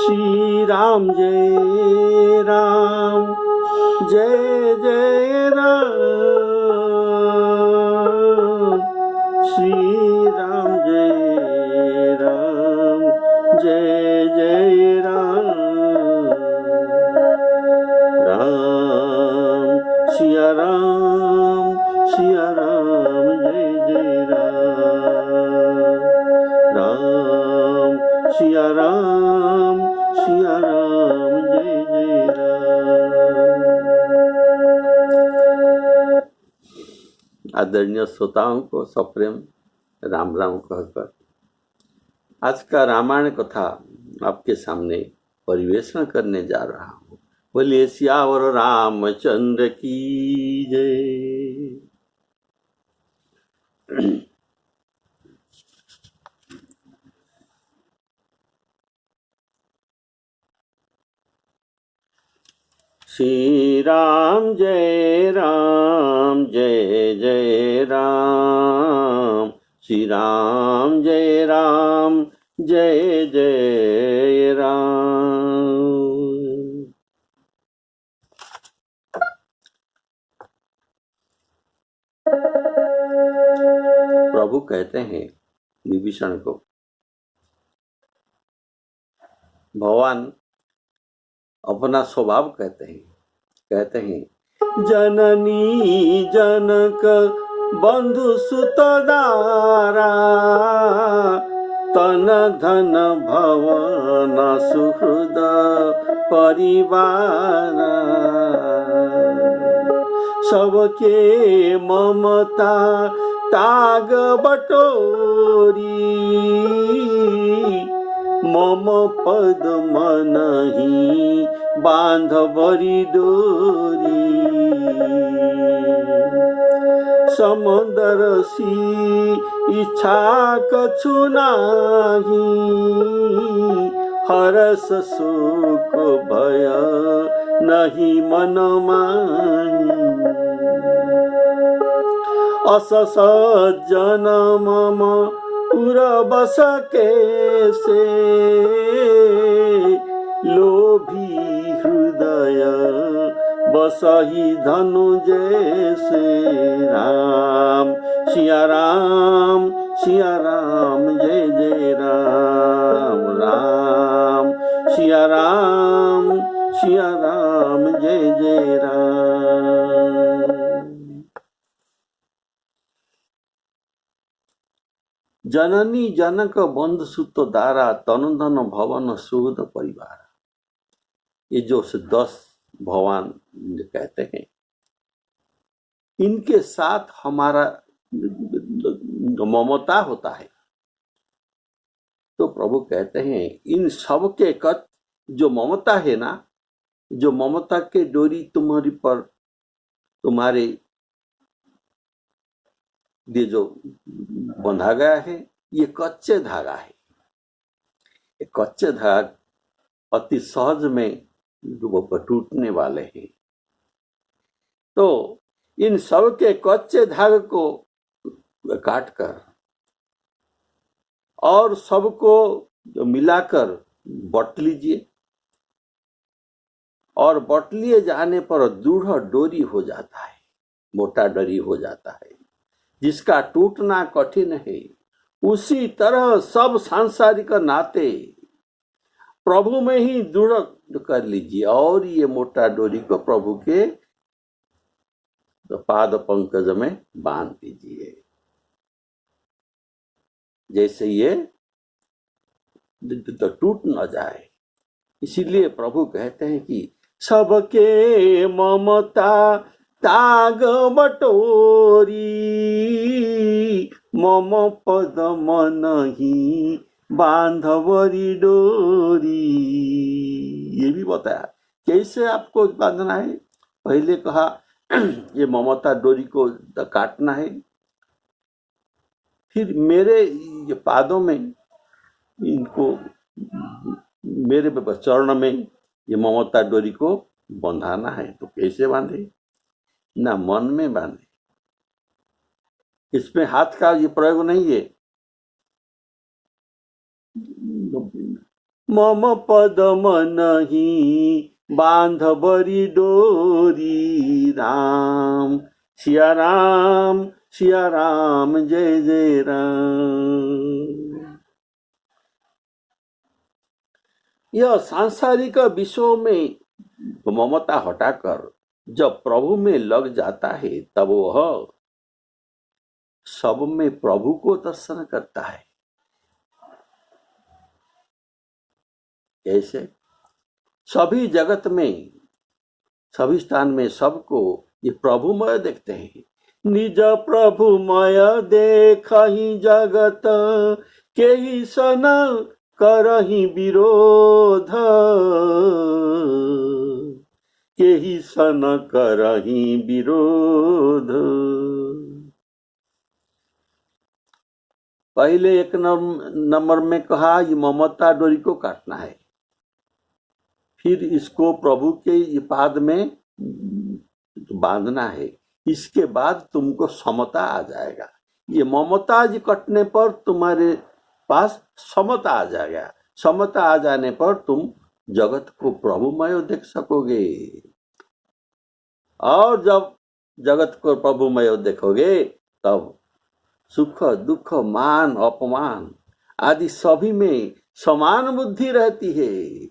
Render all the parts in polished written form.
श्री राम जय राम जय जय राम। श्री राम जय राम जय जय राम। राम सिया राम जय जय राम। राम सिया राम जय जय राम। आदरणीय श्रोताओं को सप्रेम राम राम कहकर आज का रामायण कथा आपके सामने परिवेषण करने जा रहा हूँ। बोलिए सियावर रामचंद्र की जय। श्री राम जय जय राम। श्री राम जय जय राम। प्रभु कहते हैं विभीषण को, भगवान अपना स्वभाव कहते हैं जननी जनक बंधु सुत दारा तन धन भवन सुहृद परिवार। सबके ममता ताग बटोरी मम पद मनहि बांधवरी डोरी। समंदर सी इच्छा कछु नाही हरस सुख भय नहीं मन माही। अस सज्जन मम उरबस कैसे लोभी हृदय बसही धनु जैसे। राम सिया राम जय जय राम। राम सिया राम जय जय राम। जननी जनक बंधु सुत दारा तनु धन भवन सुहृद परिवार। ये जो 10 भगवान कहते हैं, इनके साथ हमारा ममता होता है। तो प्रभु कहते हैं इन सब के कत जो ममता है ना, जो ममता के डोरी तुम्हारी पर तुम्हारे ये जो बंधा गया है, ये कच्चे धागा है। ये कच्चे धागा अति सहज में वो टूटने वाले हैं। तो इन सब के कच्चे धागे को काटकर और सबको मिलाकर बट लीजिए, और बट लिए जाने पर दृढ़ डोरी हो जाता है, मोटा डोरी हो जाता है, जिसका टूटना कठिन है। उसी तरह सब सांसारिक नाते प्रभु में ही दृढ़ कर लीजिए, और ये मोटा डोरी को प्रभु के पाद पंकज में बांध दीजिए, जैसे ये टूट न जाए। इसीलिए प्रभु कहते हैं कि सबके ममता ताग बटोरी मम पद मनहि बांधवरी डोरी। ये भी बताया कैसे आपको बांधना है। पहले कहा ये ममता डोरी को काटना है, फिर मेरे ये पादों में इनको, मेरे चरण में ये ममता डोरी को बंधाना है। तो कैसे बांधे? ना मन में बांधे, इसमें हाथ का ये प्रयोग नहीं है, मम पदम नहीं बांध बरी डोरी। राम सिया राम सिया राम जय जय राम। यह सांसारिक विषयों में ममता हटाकर जब प्रभु में लग जाता है तब वह सब में प्रभु को दर्शन करता है। कैसे? सभी जगत में, सभी स्थान में सबको ये प्रभुमय देखते हैं। निज प्रभुमय देखहि जगत केहि सन करहि विरोध। केहि सन करहि विरोध। पहले एक नंबर में कहा ये ममता डोरी को काटना है, फिर इसको प्रभु के पाद में बांधना है, इसके बाद तुमको समता आ जाएगा। ये ममता जी कटने पर तुम्हारे पास समता आ जाएगा। समता आ जाने पर तुम जगत को प्रभुमय देख सकोगे। और जब जगत को प्रभुमय देखोगे तब सुख दुख मान अपमान आदि सभी में समान बुद्धि रहती है।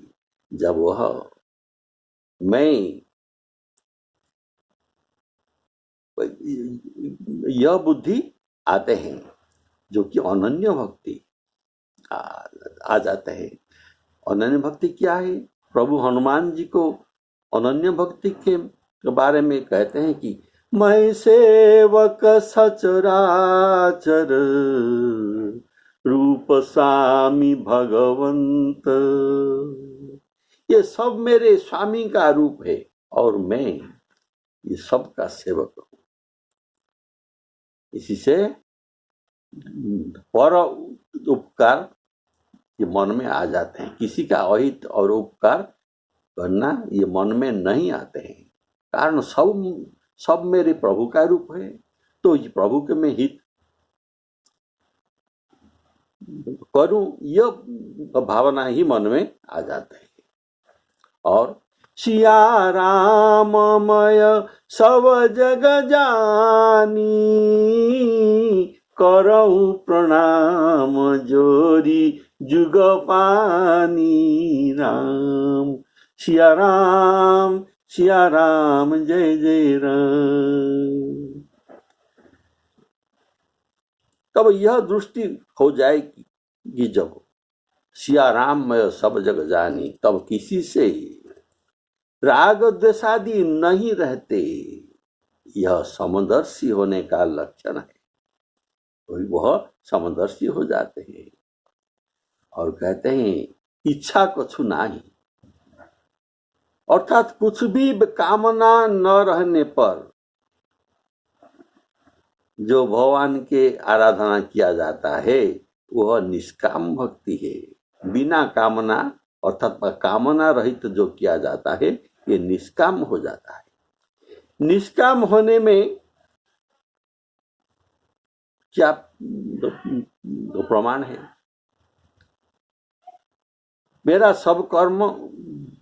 जब वह मैं यह बुद्धि आते हैं जो कि अनन्य भक्ति आ जाते हैं। अनन्य भक्ति क्या है? प्रभु हनुमान जी को अनन्य भक्ति के बारे में कहते हैं कि मैं सेवक सचराचर रूप स्वामी भगवंत। ये सब मेरे स्वामी का रूप है और मैं ये सब का सेवक हूं। इसी से पर उपकार ये मन में आ जाते हैं। किसी का अहित और उपकार करना ये मन में नहीं आते हैं, कारण सब मेरे प्रभु का रूप है। तो ये प्रभु के मैं हित करूं, यह भावना ही मन में आ जाता है। और सिया राममय सब जग जानी करऊं प्रणाम जोरी जुग पानी। राम सिया राम जय जय राम। तब यह दृष्टि हो जाएगी जब सिया राम मैं सब जग जानी, तब किसी से राग द्वेषादि नहीं रहते। यह समदर्शी होने का लक्षण है। तो वह समदर्शी हो जाते हैं और कहते हैं इच्छा कछु नाही, अर्थात कुछ भी कामना न रहने पर जो भगवान के आराधना किया जाता है वह निष्काम भक्ति है। बिना कामना अर्थात कामना रहित जो किया जाता है ये निष्काम हो जाता है। निष्काम होने में क्या प्रमाण है? मेरा सब कर्म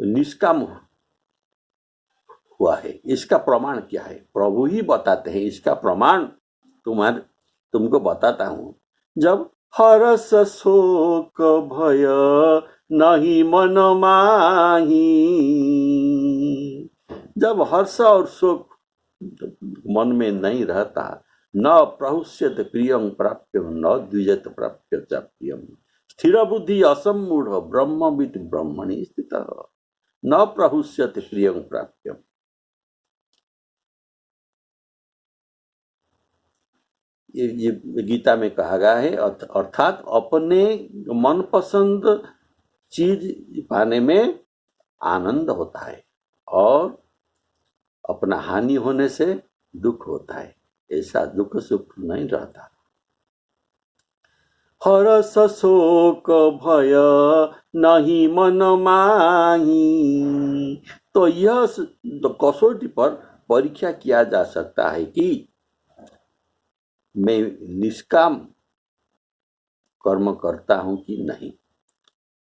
निष्काम हुआ है, इसका प्रमाण क्या है? प्रभु ही बताते हैं। इसका प्रमाण तुमको बताता हूं। जब हर्ष शोक भय नहीं मन माही, जब हर्ष और शोक मन में नहीं रहता, न प्रहुष्यत प्रियं प्राप्यम न द्विजत प्राप्य च प्रियम। स्थिर बुद्धि असम्मूढ़ ब्रह्मविद ब्रह्मणि स्थितः न प्रहुष्यत प्रियं प्राप्यम। ये गीता में कहा गया है। अर्थात अपने मनपसंद चीज पाने में आनंद होता है और अपना हानि होने से दुख होता है। ऐसा दुख सुख नहीं रहता। हर्ष शोक भय नहीं मन माही, तो यह कसौटी पर परीक्षा किया जा सकता है कि मैं निष्काम कर्म करता हूं कि नहीं।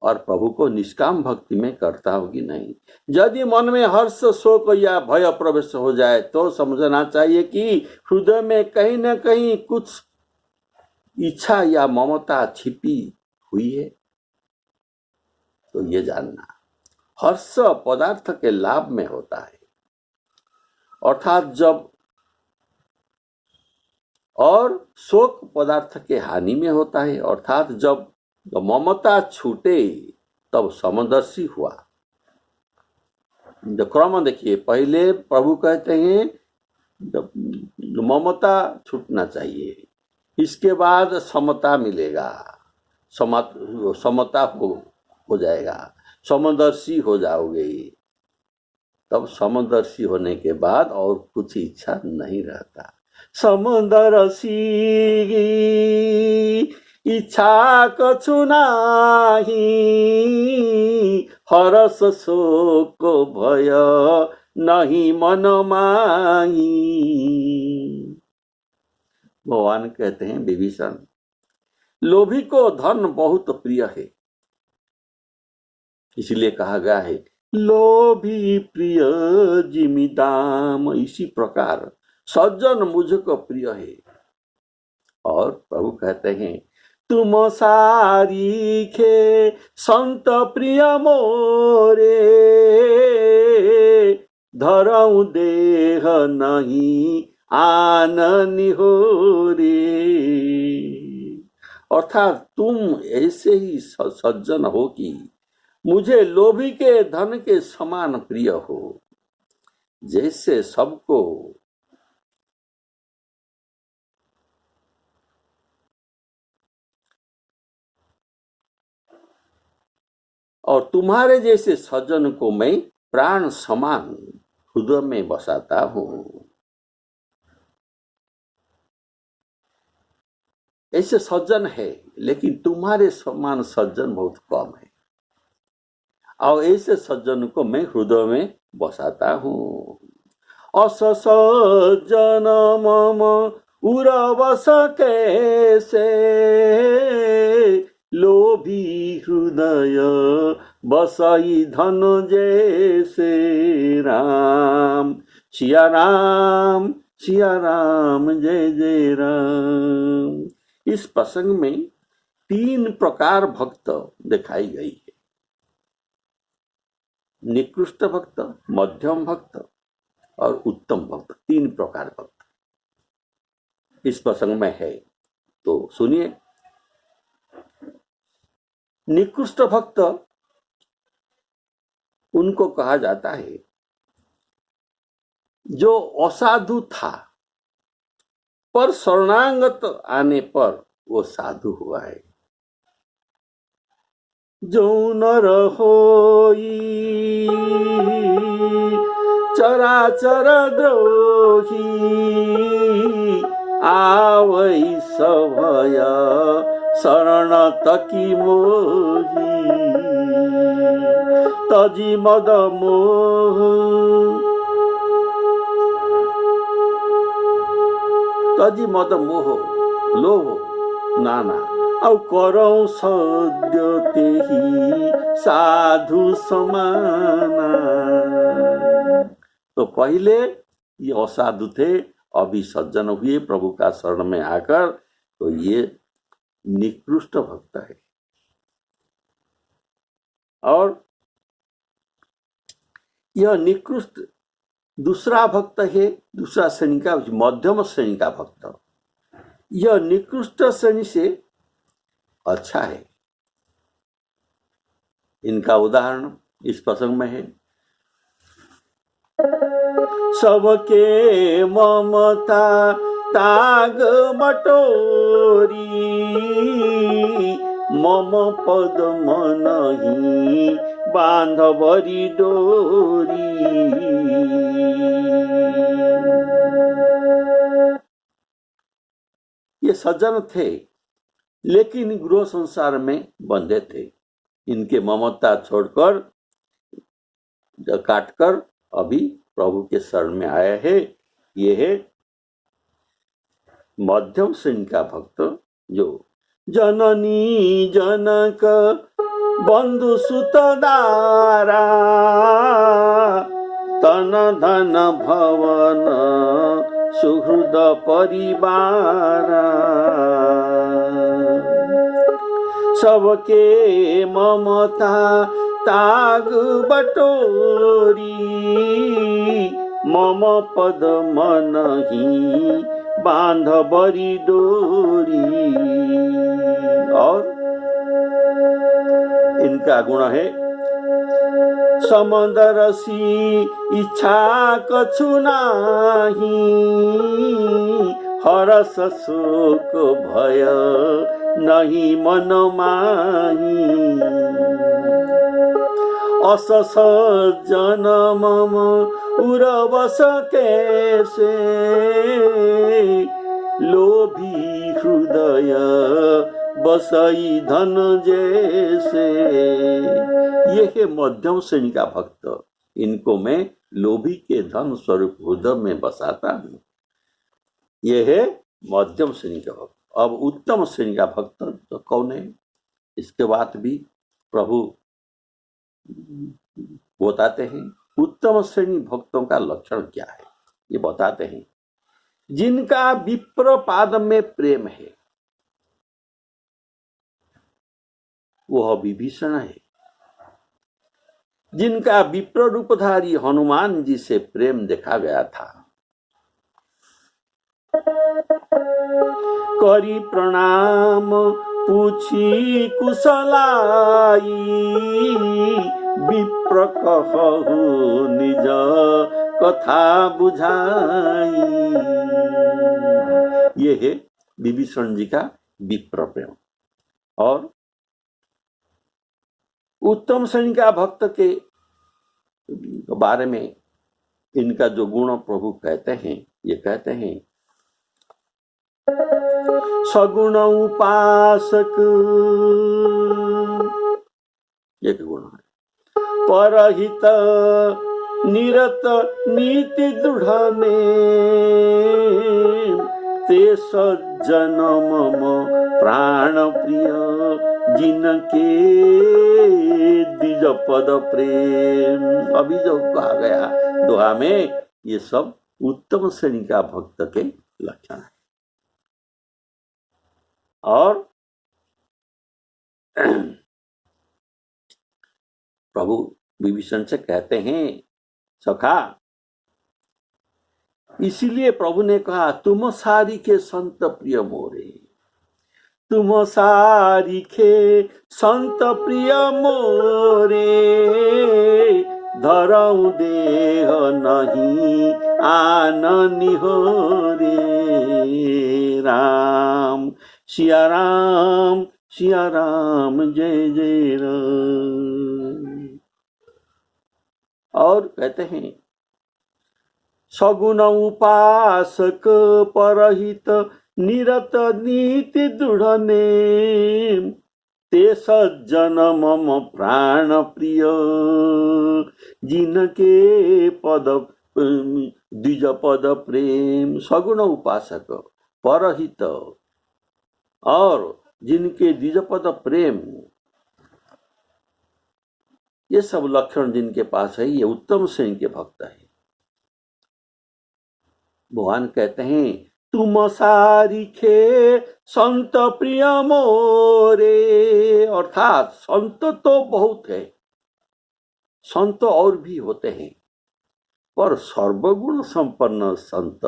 और प्रभु को निष्काम भक्ति में करता हो कि नहीं। यदि मन में हर्ष, शोक या भय प्रवेश हो जाए तो समझना चाहिए कि हृदय में कहीं न कहीं कुछ इच्छा या ममता छिपी हुई है। तो ये जानना, हर्ष पदार्थ के लाभ में होता है अर्थात जब, और शोक पदार्थ के हानि में होता है अर्थात जब ममता छूटे तब समदर्शी हुआ। जो क्रम देखिए, पहले प्रभु कहते हैं ममता छूटना चाहिए, इसके बाद समता मिलेगा, समता हो जाएगा, समदर्शी हो जाओगे। तब समदर्शी होने के बाद और कुछ इच्छा नहीं रहता। समदर्शी इच्छा कछु नाही, हरस शोक भय नहीं मन माही। भगवान कहते हैं विभीषण, लोभी को धन बहुत प्रिय है, इसलिए कहा गया है लोभी प्रिय जिमिदाम। इसी प्रकार सज्जन मुझको प्रिय है। और प्रभु कहते हैं तुम सारीखे संत प्रिय मोरे, धरऊ देह नहीं आननी हो रे। अर्थात तुम ऐसे ही सज्जन हो कि मुझे लोभी के धन के समान प्रिय हो, जैसे सबको और तुम्हारे जैसे सज्जन को मैं प्राण समान हृदय में बसाता हूं। ऐसे सज्जन है, लेकिन तुम्हारे समान सज्जन बहुत कम है, और ऐसे सज्जन को मैं हृदय में बसाता हूं। अस सज्जन मम उरवस कैसे, लोभी हृदय बसाई धन जैसे। राम सिया राम, सिया राम जय जय राम। इस प्रसंग में 3 प्रकार भक्त दिखाई गई है, निकृष्ट भक्त, मध्यम भक्त और उत्तम भक्त। 3 प्रकार भक्त इस प्रसंग में है। तो सुनिए, निकृष्ट भक्त उनको कहा जाता है जो असाधु था पर शरणागत आने पर वो साधु हुआ है। जो नर होई चराचर द्रोही, आवई सभय शरण तकी मोही। तजी मद मोह, तजी मद मोह लोभ नाना, औ करौ सद्य तेही साधु समाना। तो पहले ये असाधु थे, अभी सज्जन हुए प्रभु का शरण में आकर, तो ये निकृष्ट भक्त है। और यह निकृष्ट दूसरा भक्त है, दूसरा श्रेणी का, मध्यम श्रेणी का भक्त। यह निकृष्ट श्रेणी से अच्छा है। इनका उदाहरण इस प्रसंग में है। सबके ममता ताग बटोरी, मम पद मनहि बांधवरी डोरी। ये सज्जन थे, लेकिन गृह संसार में बंधे थे। इनके ममता छोड़कर, काटकर अभी प्रभु के शरण में आए हैं। ये है मध्यम श्रेणी का भक्त, जो जननी जनक बंधु सुत दारा तन धन भवन सुहृद परिवार सबके ममता ताग बटोरी मम पद मनहि बांध बरी डोरी। और इनका गुण है समदरसी इच्छा कछु नाही हरस शोक भय नहीं मन माही असस जन्म उरवस कैसे लोभी हृदय बसई धन जैसे। ये है मध्यम श्रेणी का भक्त, इनको मैं लोभी के धन स्वरूप हृदय में बसाता हूँ। ये है मध्यम श्रेणी का भक्त। अब उत्तम श्रेणी का भक्त तो कौन है, इसके बात भी प्रभु बताते हैं। उत्तम श्रेणी भक्तों का लक्षण क्या है ये बताते हैं। जिनका विप्र पाद में प्रेम है वह विभीषण है। जिनका विप्र रूपधारी हनुमान जी से प्रेम देखा गया था, करी प्रणाम पूछी कुशलाई विप्र कहु निज कथा बुझाई। ये है विभीषण जी का विप्र प्रेम। और उत्तम श्रेणी का भक्त के बारे में इनका जो गुण प्रभु कहते हैं, ये कहते हैं सगुण उपासक एक गुण है, परहित निरत नीति दृढ़ में ते सज्जन मम प्राण प्रिय जिनके द्विज पद प्रेम। अभी जो कहा गया दोहा में, ये सब उत्तम श्रेणी का भक्त के लक्षण है। और प्रभु विभीषण से कहते हैं सखा, इसीलिए प्रभु ने कहा तुम सारिखे संत प्रिय मोरे, तुम सारिखे संत प्रिय मोरे, धरऊ देह नहीं आननी हो रे। राम सिया राम जय जय राम। और कहते हैं सगुण उपासक परहित निरत नीति दृढ़ नेम ते सज्जन मम प्राण प्रिय जिनके पद द्विज पद प्रेम। सगुण उपासक परहित और जिनके द्विज पद प्रेम, ये सब लक्षण जिनके पास है, ये उत्तम श्रेणी के भक्त है। भगवान कहते हैं तुम सारिखे संत प्रिय मोरे, अर्थात संत तो बहुत है, संत और भी होते हैं, पर सर्वगुण संपन्न संत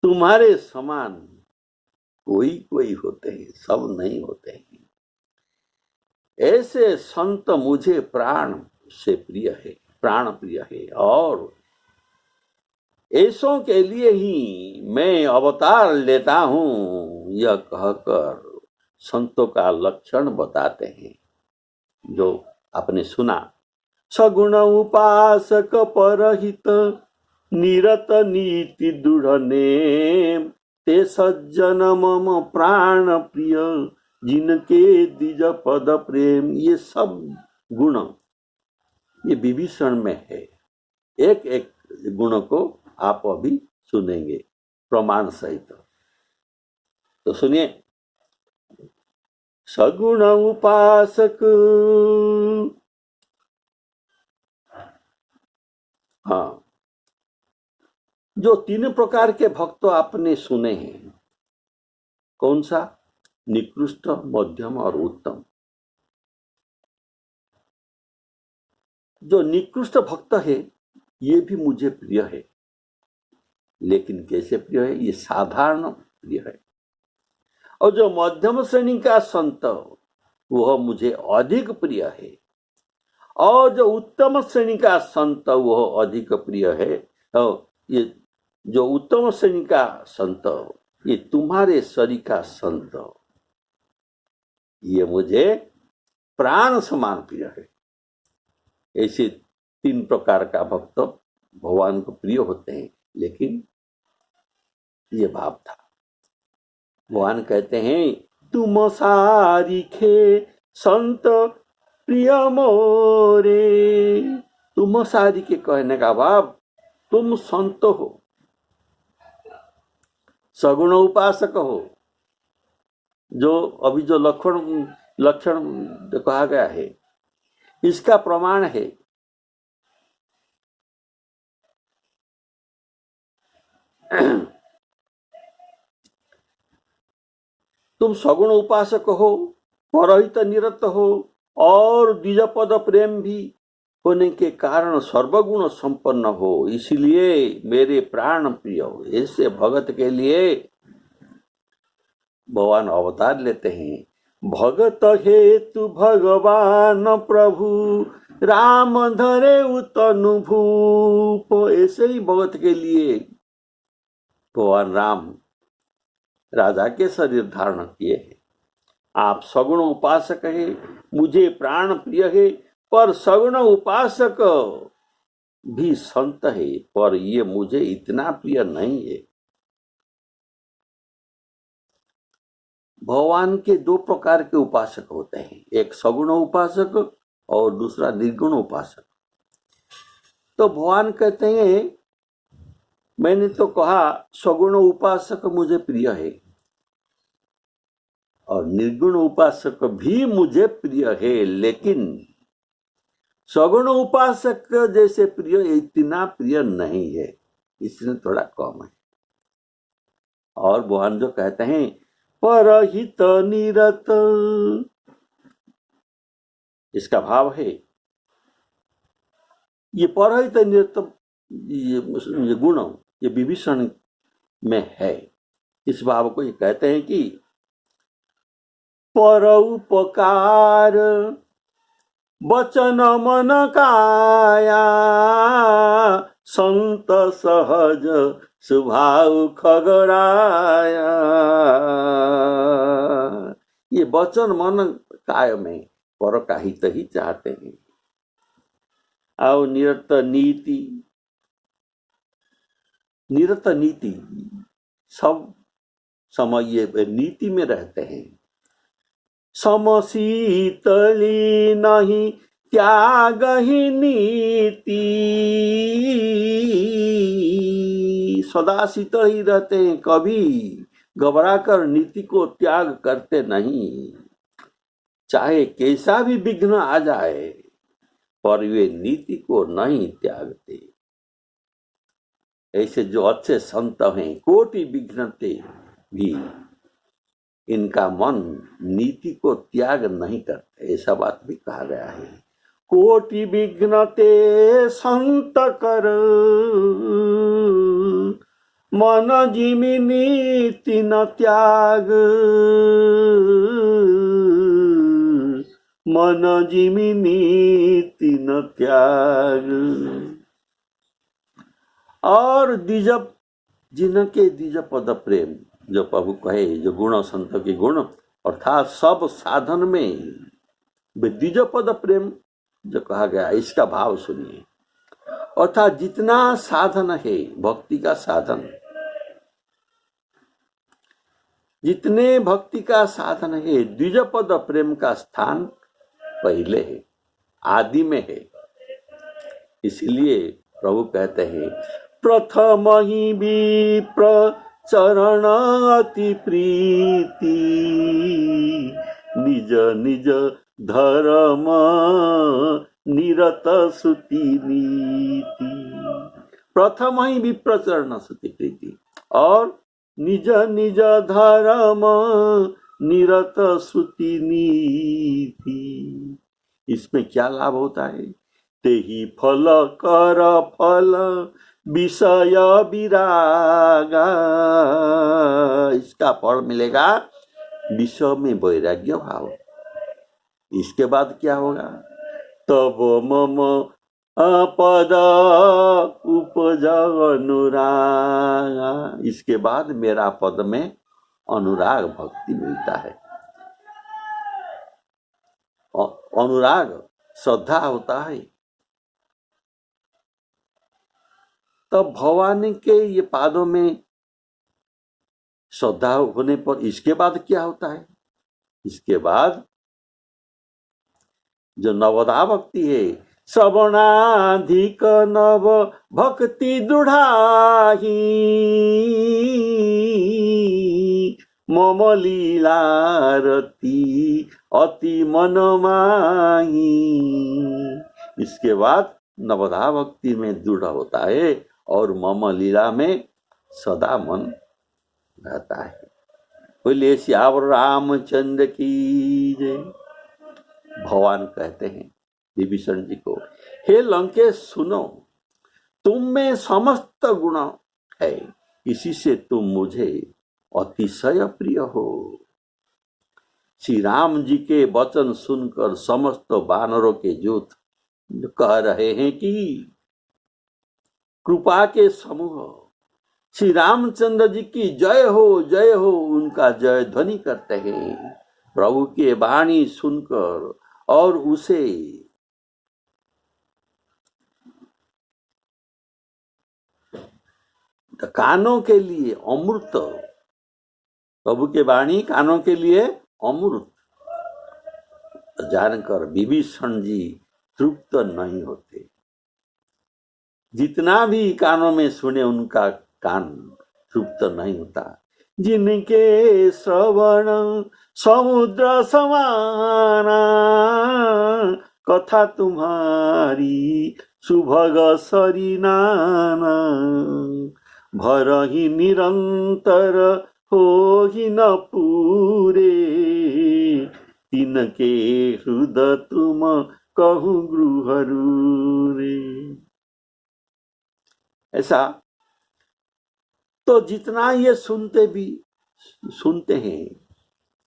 तुम्हारे समान कोई कोई होते हैं, सब नहीं होते हैं। ऐसे संत मुझे प्राण से प्रिय है, प्राण प्रिय है, और ऐसों के लिए ही मैं अवतार लेता हूं, यह कहकर संतों का लक्षण बताते हैं जो आपने सुना। सगुण उपासक परहित निरत नीति दृढ़ नेम ते सज्जन मम प्राण प्रिय जिनके द्विज पद प्रेम। ये सब गुण ये विभीषण में है। एक एक गुण को आप अभी सुनेंगे प्रमाण सहित। तो सुनिए, सगुण उपासक। हाँ, जो तीन प्रकार के भक्त आपने सुने हैं, कौन सा? निकृष्ट, मध्यम और उत्तम। जो निकृष्ट भक्त है ये भी मुझे प्रिय है, लेकिन कैसे प्रिय है? ये साधारण प्रिय है। और जो मध्यम श्रेणी का संत वह मुझे अधिक प्रिय है, और जो उत्तम श्रेणी का संत वह अधिक प्रिय है। और ये जो उत्तम श्रेणी का संत, ये तुम्हारे शरीर का संत, ये मुझे प्राण समान प्रिय है। ऐसे तीन प्रकार का भक्त भगवान को प्रिय होते हैं। लेकिन ये भाव था। भगवान कहते हैं तुम सारिखे संत प्रिय मोरे। तुम सारी के कहने का भाव, तुम संत हो, सगुण उपासक हो। जो अभी जो लक्षण कहा गया है, इसका प्रमाण है तुम सगुण उपासक हो, परहित निरत हो, और द्विजपद प्रेम भी होने के कारण सर्वगुण संपन्न हो, इसलिए मेरे प्राण प्रिय हो। ऐसे भगत के लिए भगवान अवतार लेते हैं। भगत हेतु भगवान प्रभु, राम धरे उतनु भूप। ऐसे ही भगत के लिए भगवान राम राजा के शरीर धारण किए हैं। आप सगुण उपासक है, मुझे प्राण प्रिय है, पर सगुण उपासक भी संत है, पर ये मुझे इतना प्रिय नहीं है। भगवान के दो प्रकार के उपासक होते हैं, एक सगुण उपासक और दूसरा निर्गुण उपासक। तो भगवान कहते हैं मैंने तो कहा सगुण उपासक मुझे प्रिय है, और निर्गुण उपासक भी मुझे प्रिय है, लेकिन सगुण उपासक जैसे प्रिय इतना प्रिय नहीं है, इसलिए थोड़ा कम है। और भगवान जो कहते हैं परहित निरत, इसका भाव है ये परहित निरत, ये गुण ये विभीषण में है। इस भाव को ये कहते हैं कि पर उपकार वचन मन काया, संत सहज स्वभाव खगराया। ये वचन मन काय में पर का हित ही चाहते हैं। और निरत नीति सब समय ये नीति में रहते हैं। समशीतली नहीं त्याग ही नीति, सदा शीतल ही रहते हैं, कभी घबराकर नीति को त्याग करते नहीं। चाहे कैसा भी विघ्न आ जाए, पर वे नीति को नहीं त्यागते। ऐसे जो अच्छे संत हैं, कोटि विघ्नते भी इनका मन नीति को त्याग नहीं करते, ऐसा बात भी कहा गया है। कोटि विघ्नते संत कर, मन जिमि नीति न त्याग, मन जिमि नीति न त्याग। और जिनके द्विज पद प्रेम, जो प्रभु कहे जो गुण संत के गुण, अर्थात सब साधन में द्विज पद प्रेम जो कहा गया, इसका भाव सुनिए। अर्थात जितना साधन है भक्ति का साधन, जितने भक्ति का साधन है, द्विज पद प्रेम का स्थान पहले है, आदि में है। इसलिए प्रभु कहते हैं प्रथम ही विप्र चरण अति प्रीति, निज निज धर्म निरत श्रुति नीति। प्रथम ही विप्रचरण श्रुति प्रीति और निज निज धर्म निरत श्रुति नीति। इसमें क्या लाभ होता है? तेहि फल कर फल विषय विरागा। इसका फल मिलेगा विषय में वैराग्य भाव। इसके बाद क्या होगा? तब मम पद उपज अनुराग। इसके बाद मेरा पद में अनुराग भक्ति मिलता है। अनुराग श्रद्धा होता है। तब भगवान के ये पादों में श्रद्धा होने पर इसके बाद क्या होता है? इसके बाद जो नवदा भक्ति है, श्रवणाधिक नव भक्ति दृढ़ाही मम लीलारती अति मनमाही। इसके बाद नवदा भक्ति में दृढ़ होता है और मम लीला में सदा मन रहता है। बोलिए श्यावर रामचंद्र की जय। भगवान कहते हैं विभीषण जी को, हे लंकेश सुनो, तुम में समस्त गुण है, इसी से तुम मुझे अतिशय प्रिय हो। श्री राम जी के वचन सुनकर समस्त वानरों के जूथ कह रहे हैं कि कृपा के समूह श्री रामचंद्र जी की जय हो, उनका जय ध्वनि करते हैं। प्रभु की वाणी सुनकर और उसे कानों के लिए अमृत, प्रभु के वाणी कानों के लिए अमृत जानकर विभीषण जी तृप्त नहीं होते। जितना भी कानों में सुने उनका कान तृप्त नहीं होता। जिनके श्रवण समुद्र समाना, कथा तुम्हारी सुभग सरिनाना, भरहि निरंतर हो ही न पूरे, तिनके हृदय तुम कहूँ गृहरू रे। ऐसा तो जितना ये सुनते हैं,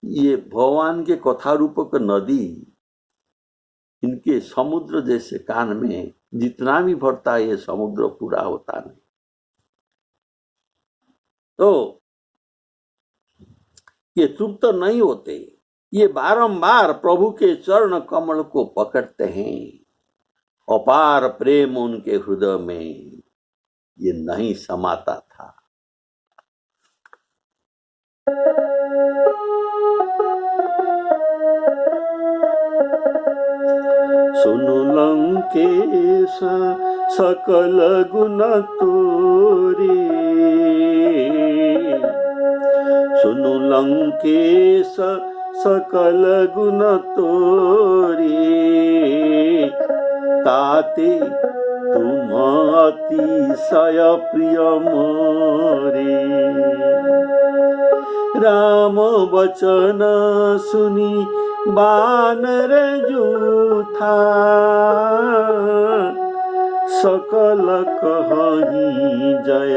ये भगवान के कथा रूपक नदी इनके समुद्र जैसे कान में जितना भी भरता है ये समुद्र पूरा होता नहीं। तो ये तृप्त नहीं होते, ये बारंबार प्रभु के चरण कमल को पकड़ते हैं। अपार प्रेम उनके हृदय में ये नहीं समाता था। सुनु लंकेश सकल गुण तोरे, सुनु लंकेश सकल गुण तोरे, ताते तुम अतिशय प्रिय मोरे। राम वचन सुनी बानर जूथा, सकल कहि जय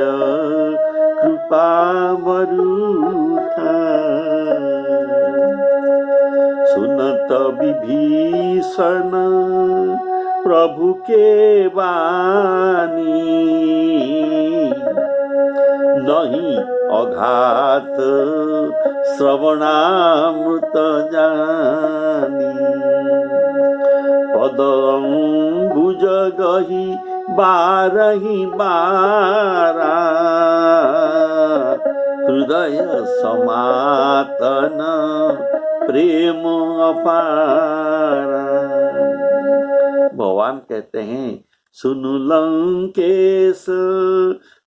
कृपा बरूथा। सुनत विभीषण प्रभु के वाणी, नहीं अघात श्रवणामृत जानी। पद अंबुज गही बारही बारा, हृदय समातन प्रेम अपारा। भगवान कहते हैं सुनु लंकेश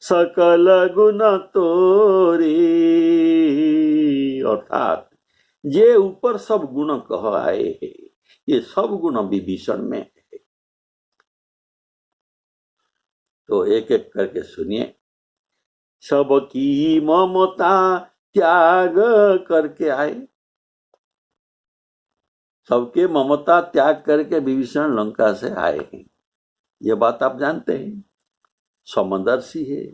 सकल गुण तोरे, अर्थात जे ऊपर सब गुण कह आए हैं, ये सब गुण विभीषण में है। तो एक एक करके सुनिए। सबकी ममता त्याग करके आए, सबके ममता त्याग करके विभीषण लंका से आए हैं। ये बात आप जानते हैं। समदर्शी है,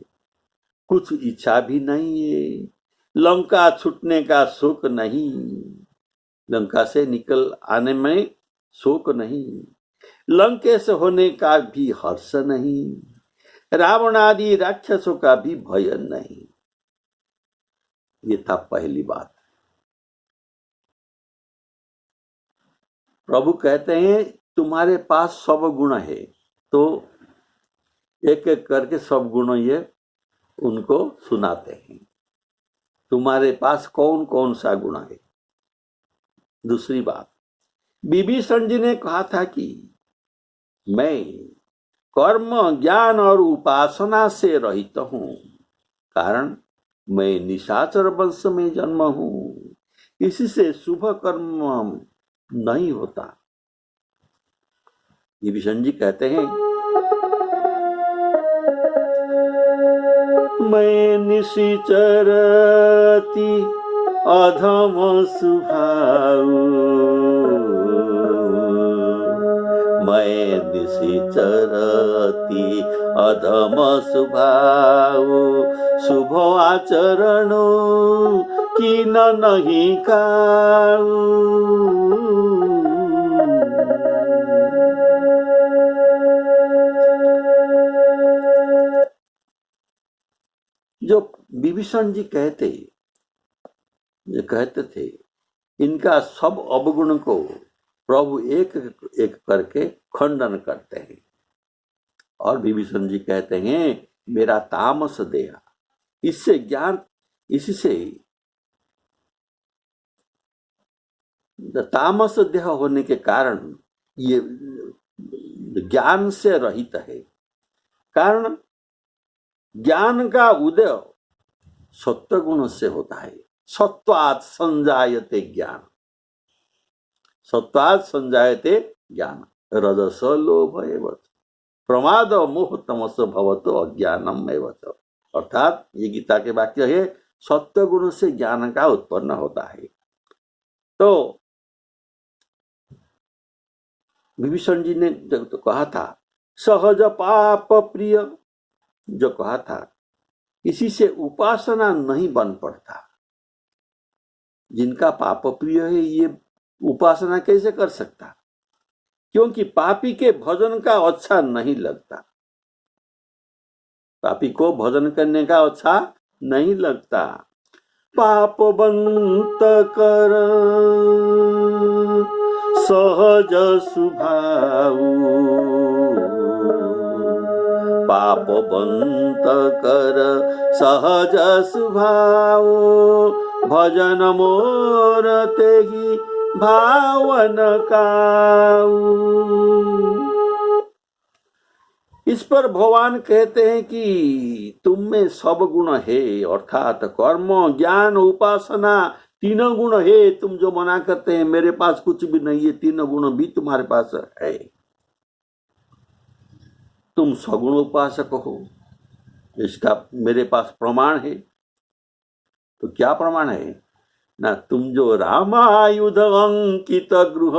कुछ इच्छा भी नहीं है, लंका छूटने का शोक नहीं, लंका से निकल आने में शोक नहीं, लंकेश होने का भी हर्ष नहीं, रावण आदि राक्षसों का भी भय नहीं। ये था पहली बात। प्रभु कहते हैं तुम्हारे पास सब गुण है। तो एक एक करके सब गुण ये उनको सुनाते हैं। तुम्हारे पास कौन कौन सा गुण है। दूसरी बात, विभीषण जी ने कहा था कि मैं कर्म ज्ञान और उपासना से रहित हूं, कारण मैं निशाचर वंश में जन्म हूं, इससे शुभ कर्म नहीं होता। विभीषण जी कहते हैं मैं निशाचरति अधम स्वभाव, मैं निशाचरति अधम स्वभाव, शुभ आचरण कीन नहीं काऊ। जो विभीषण जी कहते थे, इनका सब अवगुण को प्रभु एक एक करके खंडन करते हैं। और विभीषण जी कहते हैं मेरा तामस देह, इससे ज्ञान, इससे तामस देह होने के कारण ये ज्ञान से रहित है। कारण ज्ञान का उदय सत्व गुण से होता है। सत्वात् संजायते ज्ञान, सत्वात् संजायते ज्ञान, रजस लोभ एव प्रमाद मोह तमस भवतो अज्ञानम एव। अर्थात ये गीता के वाक्य है, सत्व गुण से ज्ञान का उत्पन्न होता है। तो विभीषण जी ने जब तो कहा था सहज पाप प्रिय, जो कहा था इसी से उपासना नहीं बन पड़ता। जिनका पाप प्रिय है ये उपासना कैसे कर सकता, क्योंकि पापी के भजन का अच्छा नहीं लगता। पापी को भजन करने का अच्छा नहीं लगता। पाप बंत कर सहज स्वभाव, पाप बंत कर सहज स्वभाव, भजन मोर तेहि भावन काऊ। इस पर भगवान कहते हैं कि तुम में सब गुण है, अर्थात कर्म ज्ञान उपासना तीनों गुण है। तुम जो मना करते हैं मेरे पास कुछ भी नहीं है, तीनों गुण भी तुम्हारे पास है। तुम सगुण उपासक हो, इसका मेरे पास प्रमाण है। तो क्या प्रमाण है ना, तुम जो रामायुध अंकित गृह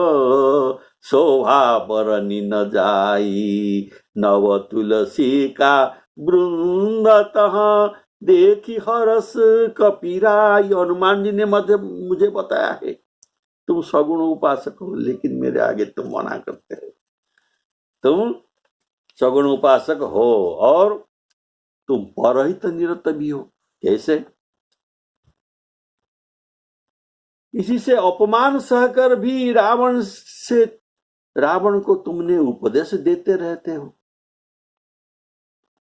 शोभा बरनी न जाई, नव तुलसी का वृंदतः देखी हरस कपीराई। हनुमान जी ने मुझे बताया है तुम सगुण उपासक हो, लेकिन मेरे आगे तुम मना करते हो। तुम सगुण उपासक हो और तुम परहित निरत भी हो। कैसे? इसी से अपमान सहकर भी रावण को तुमने उपदेश देते रहते हो।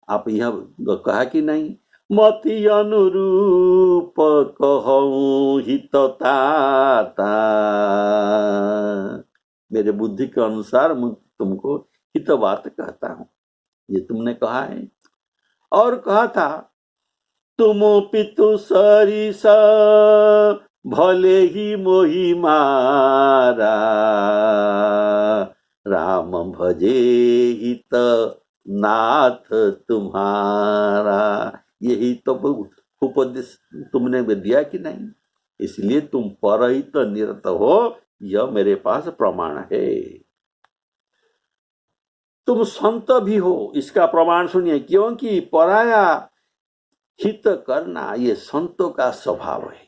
आप यह कहा कि नहीं, मति अनुरूप कहूं हितता, मेरे बुद्धि के अनुसार तुमको हित बात कहता हूं, ये तुमने कहा है। और कहा था तुम पितु सरिस भले ही मोही मारा, राम भजे हित नाथ तुम्हारा। यही तो उपदेश तुमने दिया कि नहीं, इसलिए तुम परहित निरत हो, यह मेरे पास प्रमाण है। तुम संत भी हो, इसका प्रमाण सुनिए, क्योंकि पराया हित करना ये संतों का स्वभाव है।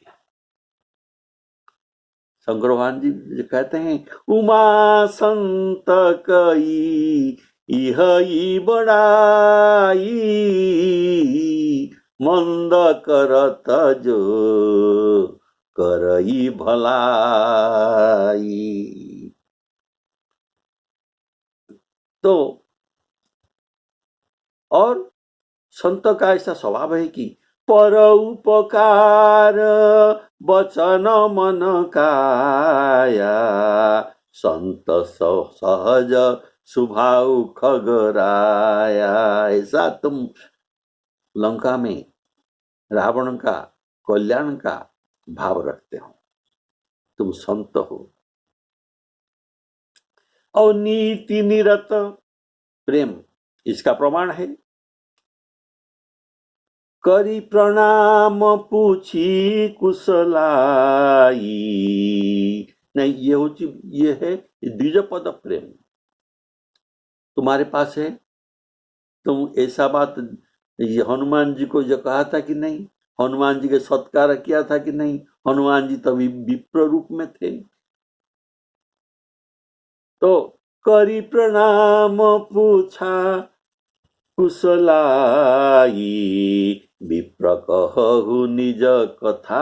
शंकर भगवान जी कहते हैं, उमा संत कई इह बड़ाई, मंद करत जो करई भलाई। तो और संत का ऐसा स्वभाव है कि पर उपकार वचन मन काया, संत सहज स्वभाव खगराया। ऐसा तुम लंका में रावण का कल्याण का भाव रखते हो, तुम संत हो। और नीति निरत प्रेम, इसका प्रमाण है, करी प्रणाम पूछी कुशलाई। नहीं, ये है द्विजपद प्रेम तुम्हारे पास है। तुम ऐसा बात ये हनुमान जी को जो कहा था कि नहीं, हनुमान जी के सत्कार किया था कि नहीं, हनुमान जी तभी विप्र रूप में थे। तो करी प्रणाम पूछा कुशलाई, विप्र कहु निज कथा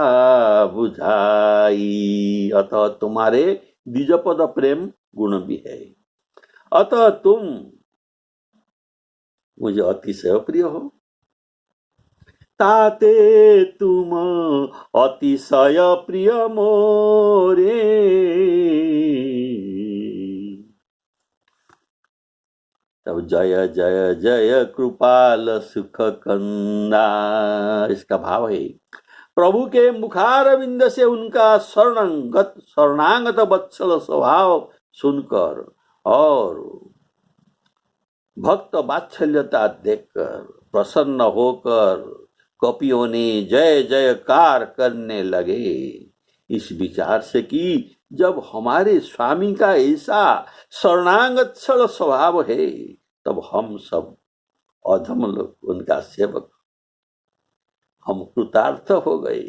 बुझाई। अतः तुम्हारे द्विजपद प्रेम गुण भी है, अतः तुम मुझे अतिशय प्रिय हो। ताते तुम अतिशय प्रिय मोरे, तब जय जय जय कृपाल सुख कंदा। इसका भाव है, प्रभु के मुखारविंद से उनका शरणागत वत्सल स्वभाव सुनकर और भक्त वात्सल्यता देखकर प्रसन्न होकर कपियों ने जय जयकार करने लगे, इस विचार से कि जब हमारे स्वामी का ऐसा शरणागत स्वभाव है, तब हम सब अधम लोग उनका सेवक, हम कृतार्थ हो गए।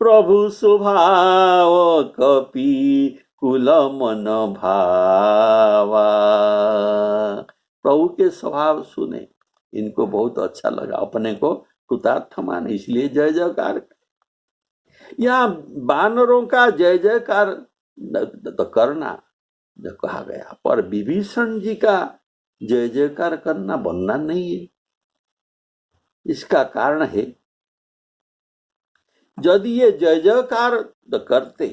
प्रभु स्वभाव कपि कुल मन भावा। प्रभु के स्वभाव सुने, इनको बहुत अच्छा लगा, अपने को कृतार्थ माने, इसलिए जय जयकार। यहाँ वानरों का जय जयकार तो करना जो कहा गया, पर विभीषण जी का जय जयकार करना बनना नहीं है। इसका कारण है, यदि ये जय जयकार करते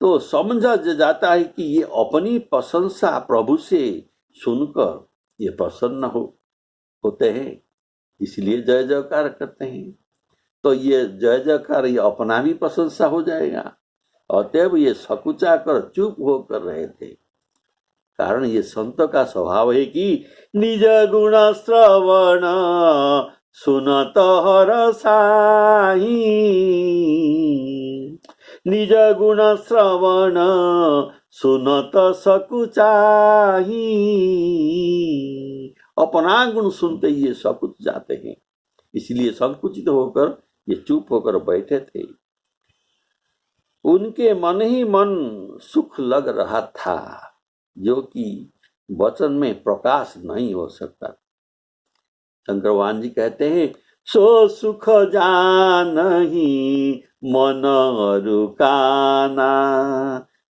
तो समझा जाता है कि ये अपनी प्रशंसा प्रभु से सुनकर ये प्रसन्न होते हैं, इसलिए जय जयकार करते हैं। तो ये जय जयकार ये अपना भी प्रशंसा हो जाएगा, अतएव ये सकुचा कर चुप होकर रहे थे। कारण ये संत का स्वभाव है कि निज गुण श्रवण सुनत हरसाई, निज गुण श्रवण सुनत सकुचाही। अपना गुण सुनते ये सकुच जाते हैं, इसलिए संकुचित होकर ये चुप होकर बैठे थे। उनके मन ही मन सुख लग रहा था, जो कि वचन में प्रकाश नहीं हो सकता। शंकर भगवान जी कहते हैं, सो सुख जानहि मन रुकाना,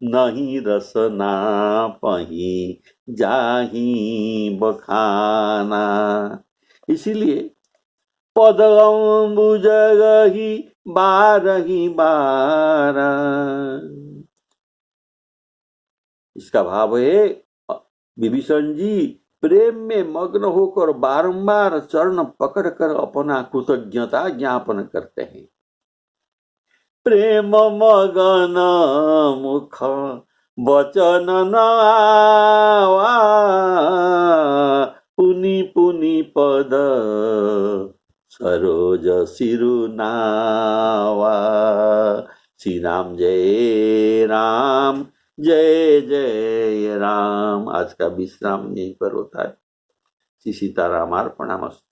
नहीं रसना पही जाही बखाना। इसीलिए पद अम्बुज गही बारही बारा। इसका भाव है, विभीषण जी प्रेम में मग्न होकर बारंबार चरण पकड़कर अपना कृतज्ञता ज्ञापन करते हैं। प्रेम मगन मुख वचन न आवा, पुनि पुनि पद सरोज सिरुनावा। श्री राम जय राम, जय जय राम। आज का विश्राम यहीं पर होता है। श्री सीताराम अर्पणमस्तु।